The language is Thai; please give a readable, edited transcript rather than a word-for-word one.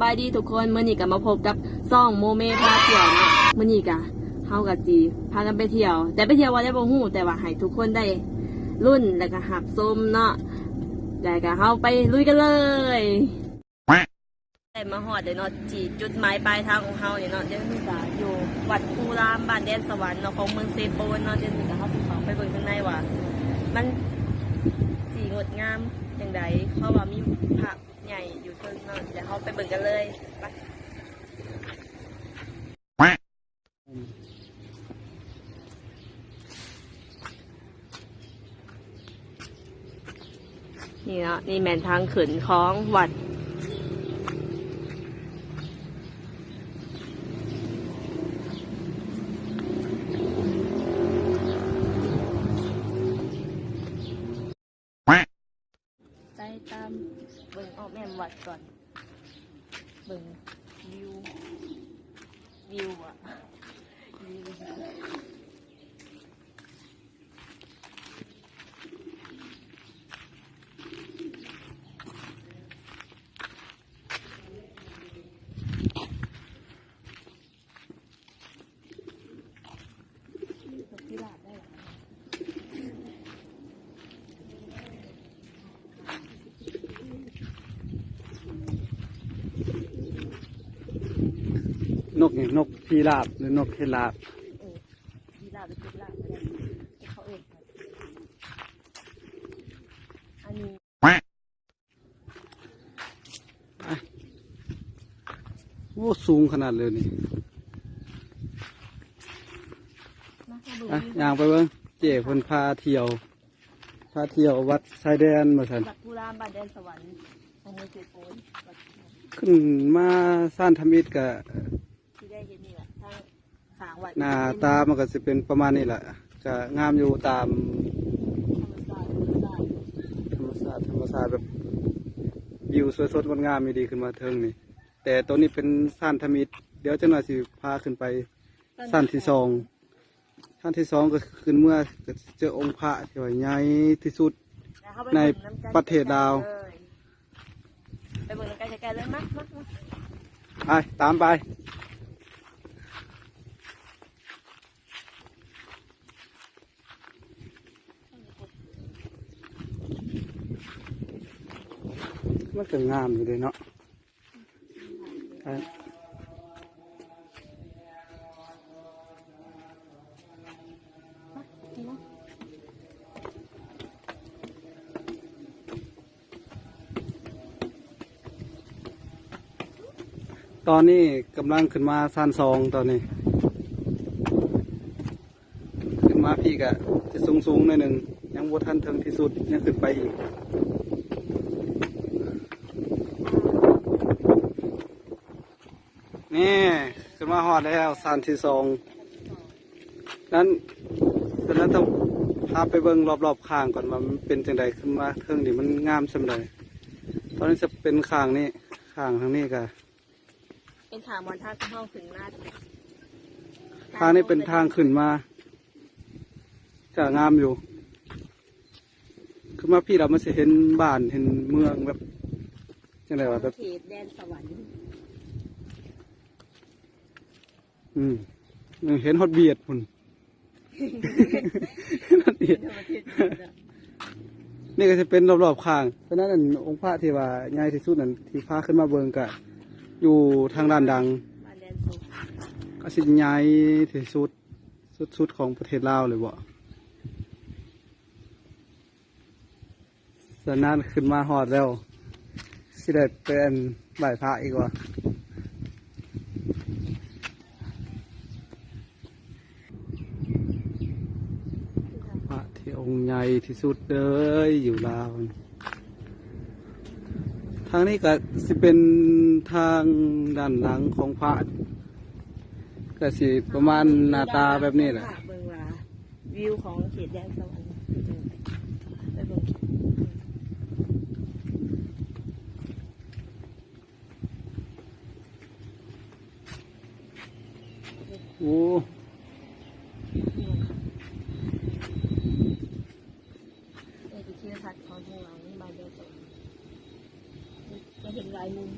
ายดีทุกคนมื้อนี้ก็มาพบกับซ่องโมเมพาเที่ยวเนาะมื้อนี้ก็เฮากับจีพากันไปเที่ยวแต่ไปเที่ยวว่าได้บ่ฮู้แต่ว่าให้ทุกคนได้รุ่นแล้วก็หับชมเนาะแล้วก็เฮาไปลุยกันเลยได้มาฮอดได้เนาะจีจุดหมายปลายทางของเฮานี่เนาะเดี๋ยวนี้ก็อยู่วัดภูรามบ้านแดนสวรรค์เนาะของเมืองเซโปนเนาะเดี๋ยวนี้ก็เฮาสิเข้าไปเบิ่งข้างในว่ามันสีงดงามจังไดเพราะว่ามีพระใหญ่อยู่เทิงเนาะเดี๋ยวเฮาไปเบิ่งกันเลยไปนี่เนาะนี่แม่นทางขึ้นของวัดไปตามเบิ่งออกแม่นวัดก่อนเบิ่งวิวอ่ะวิวที่ลาดได้หรอน กเนี่ยนกพีราบหรือนกเทราบที่ลาดหรือที่ลาดอะไรเขาเองอันนี้โอ้สูงขนาดเลยนี่ย่างไปเบิ้งเจ๋เพิ่นพาเที่ยววัดชายแดนมาสัน วัดภูรามบ้านแดนสวรรค์ของเมืองเซโปนขึ้นมาสร้างธรรมิตรกะที่ได้เห็นนี่แหละทางขางวัด หน้าตามันก็จะเป็นประมาณนี้แหละก็งามอยู่ตามธรรมชาติแบบวิวสวยสดงดงามมีดีขึ้นมาเทิงนี่แต่ตัวนี้เป็นสร้างธรรมิตรเดี๋ยวเจ้าหน้าที่พาขึ้นไปสร้างที่สองก็ขึ้นเมื่อเจอองค์พระที่ว่าใหญ่ที่สุดในประเทศลาวไปเบิ่งใกล้ๆเลยมั้ยไปตามไปมันก็งามอยู่เลยเนาะตอนนี้กำลังขึ้นมาซานซองตอนนี้ขึ้นมาพี่กะจะสูงหน่อยหนึ่งยังวัทันถึงที่สุดยังขึ้นไปอีกนี่ขึ้นมาฮอดแล้วซานที่สองนั้นต้องพาไปเบิ่งรอบๆข้างก่อนว่ามันเป็นจังใดขึ้นมาเทิงนี่มันงามสำใดตอนนี้จะเป็นข้างนี้ข้างทางนี้กะเป็นทางมอนท่าห้องขึ้นมาทางนี้เป็นทางขึ้นมาจะงามอยู่ขึ้นมาพี่เราไม่เห็นบ้านเห็นเมืองแบบยังไงวะแบบเขตแดนสวรรค์เห็นฮอตเบียดพุ่นนี่ก็จะเป็นรอบๆข้างเพราะนั้นองค์พระที่ว่าใหญ่ที่สุดนั่นที่พาขึ้นมาเบิงกะอยู่ทางด้านดังก็สิใหญ่ที่สุดของประเทศลาวเลยบ่สนานขึ้นมาฮอดแล้วสิได้เป็นไหว้พระอีกว่าพระที่องค์ใหญ่ที่สุดเลยอยู่ลาวทางนี้ก็สิเป็นทางด้านหลังของพระก็สิประมาณหน้าตาแบบนี้แหละเบิ่งว่าวิวของเขตแดนสวรรค์ไปเบิ่งโอ้ที่ทัศน์ของทางหลังนี่บานเดียวกันจะเห็นลายมุม